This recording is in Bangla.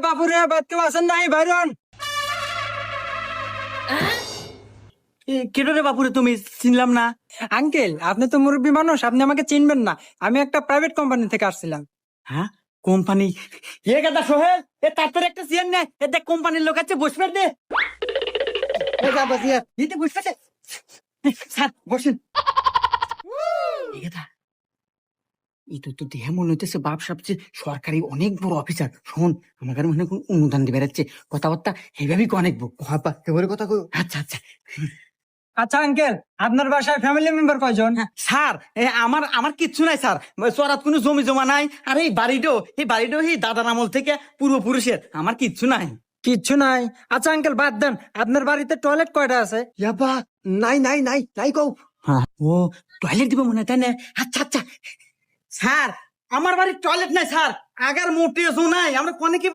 বাপুরে বাদ কেউ আছেন নাই বাইরন? কেটো রে বাপুরে, তুমি চিনলাম না। আঙ্কেল, আপনি তো মুরব্বী মানুষ, আপনি আমাকে চিনবেন না। আমি একটা প্রাইভেট কোম্পানি থেকে আসছিলাম। হ্যাঁ, কোম্পানি? এ গাদা সোহেল, এ তার তোর একটা চেয়ার নেই, এ দেখ কোম্পানির লোক আছে, বসবে দে। এ যা বসি, দিতে বসবে দে। স্যার বসেন। এ গাদা, এই তো দেহে মনে হইতেছে বাপ সবচেয়ে সরকারি অনেক বড় অফিসার। শোন, আমাকে মনে হয় অনুদান দিয়ে বেড়াচ্ছে, কথাবার্তা এইভাবেই অনেক বাবা, এবারে কথা কই। আচ্ছা আচ্ছা। আচ্ছা আঙ্কেল, আপনার বাসায় ফ্যামিলি মেম্বার কয়জন? স্যার, আমার আমার কিচ্ছু নাই স্যার, চরাত কোনো জমি জমা নাই। আর এই বাড়িটাও এই দাদার আমল থেকে পূর্বপুরুষের, আমার কিচ্ছু নাই। কিচ্ছু নাই? আচ্ছা আঙ্কেল, বাদ দেন। আপনার বাড়িতে টয়লেট কয়টা আছে? ইয়াবা, নাই নাই নাই নাই কও। ও, টয়লেট দিব মনে হয়, তাই না? আচ্ছা আচ্ছা। স্যার, আমার বাড়ির টয়লেট নাই স্যার, আগার মোটেও নাই, আমরা কোনে কি